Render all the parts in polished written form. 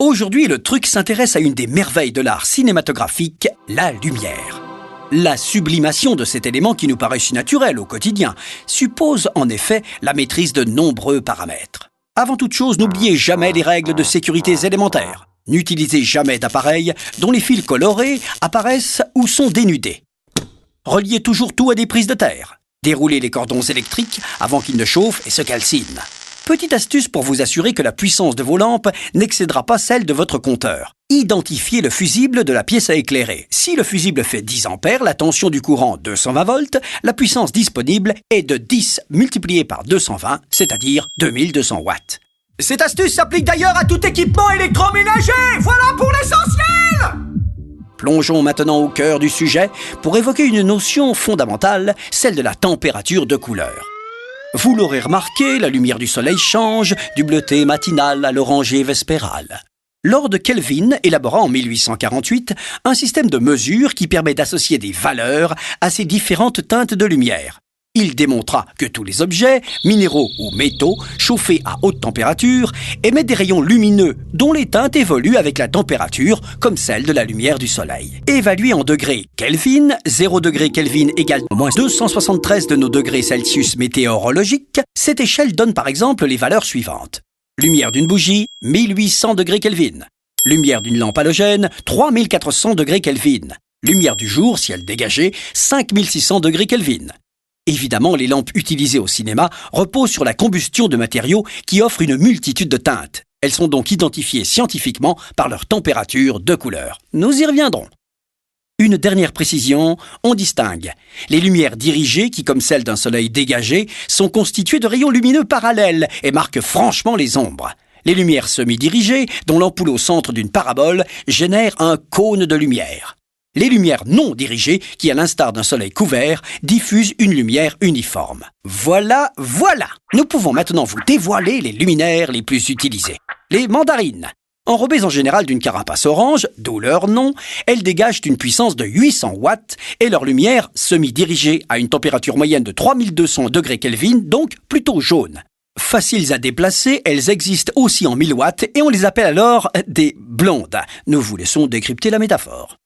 Aujourd'hui, le truc s'intéresse à une des merveilles de l'art cinématographique, la lumière. La sublimation de cet élément qui nous paraît si naturel au quotidien suppose en effet la maîtrise de nombreux paramètres. Avant toute chose, n'oubliez jamais les règles de sécurité élémentaires. N'utilisez jamais d'appareils dont les fils colorés apparaissent ou sont dénudés. Reliez toujours tout à des prises de terre. Déroulez les cordons électriques avant qu'ils ne chauffent et se calcinent. Petite astuce pour vous assurer que la puissance de vos lampes n'excédera pas celle de votre compteur. Identifiez le fusible de la pièce à éclairer. Si le fusible fait 10 ampères, la tension du courant 220 volts, la puissance disponible est de 10 multiplié par 220, c'est-à-dire 2200 watts. Cette astuce s'applique d'ailleurs à tout équipement électroménager. Voilà pour l'essentiel! Plongeons maintenant au cœur du sujet pour évoquer une notion fondamentale, celle de la température de couleur. Vous l'aurez remarqué, la lumière du soleil change du bleuté matinal à l'orangé vespéral. Lord Kelvin élabora en 1848 un système de mesure qui permet d'associer des valeurs à ces différentes teintes de lumière. Il démontra que tous les objets, minéraux ou métaux, chauffés à haute température, émettent des rayons lumineux dont les teintes évoluent avec la température, comme celle de la lumière du soleil. Évalué en degrés Kelvin, 0 degré Kelvin égale moins 273 de nos degrés Celsius météorologiques, cette échelle donne par exemple les valeurs suivantes. Lumière d'une bougie, 1800 degrés Kelvin. Lumière d'une lampe halogène, 3400 degrés Kelvin. Lumière du jour, ciel dégagé, 5600 degrés Kelvin. Évidemment, les lampes utilisées au cinéma reposent sur la combustion de matériaux qui offrent une multitude de teintes. Elles sont donc identifiées scientifiquement par leur température de couleur. Nous y reviendrons. Une dernière précision, on distingue les lumières dirigées qui, comme celles d'un soleil dégagé, sont constituées de rayons lumineux parallèles et marquent franchement les ombres. Les lumières semi-dirigées, dont l'ampoule au centre d'une parabole, génèrent un cône de lumière. Les lumières non dirigées, qui à l'instar d'un soleil couvert, diffusent une lumière uniforme. Voilà! Nous pouvons maintenant vous dévoiler les luminaires les plus utilisés. Les mandarines. Enrobées en général d'une carapace orange, d'où leur nom, elles dégagent une puissance de 800 watts et leur lumière, semi-dirigée à une température moyenne de 3200 degrés Kelvin, donc plutôt jaune. Faciles à déplacer, elles existent aussi en 1000 watts et on les appelle alors des blondes. Nous vous laissons décrypter la métaphore.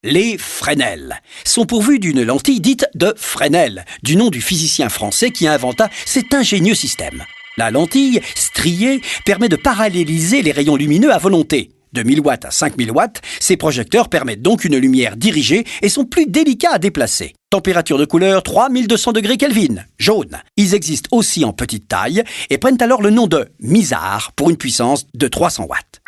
Les Fresnel sont pourvus d'une lentille dite de Fresnel, du nom du physicien français qui inventa cet ingénieux système. La lentille, striée, permet de paralléliser les rayons lumineux à volonté. De 1000 watts à 5000 watts, ces projecteurs permettent donc une lumière dirigée et sont plus délicats à déplacer. Température de couleur 3200 degrés Kelvin, jaune. Ils existent aussi en petite taille et prennent alors le nom de Mizar pour une puissance de 300 watts.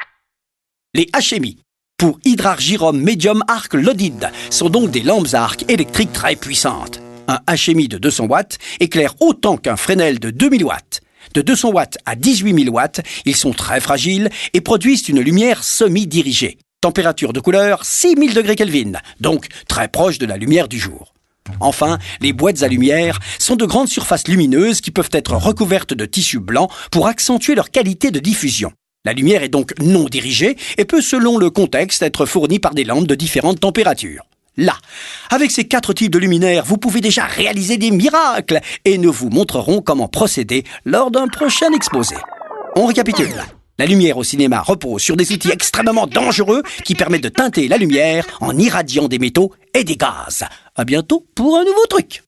Les HMI, pour hydrargyrum medium arc loaded, sont donc des lampes à arc électriques très puissantes. Un HMI de 200 watts éclaire autant qu'un Fresnel de 2000 watts. De 200 watts à 18 000 watts, ils sont très fragiles et produisent une lumière semi-dirigée. Température de couleur 6000 degrés Kelvin, donc très proche de la lumière du jour. Enfin, les boîtes à lumière sont de grandes surfaces lumineuses qui peuvent être recouvertes de tissu blanc pour accentuer leur qualité de diffusion. La lumière est donc non dirigée et peut, selon le contexte, être fournie par des lampes de différentes températures. Là, avec ces 4 types de luminaires, vous pouvez déjà réaliser des miracles et nous vous montrerons comment procéder lors d'un prochain exposé. On récapitule. La lumière au cinéma repose sur des outils extrêmement dangereux qui permettent de teinter la lumière en irradiant des métaux et des gaz. À bientôt pour un nouveau truc.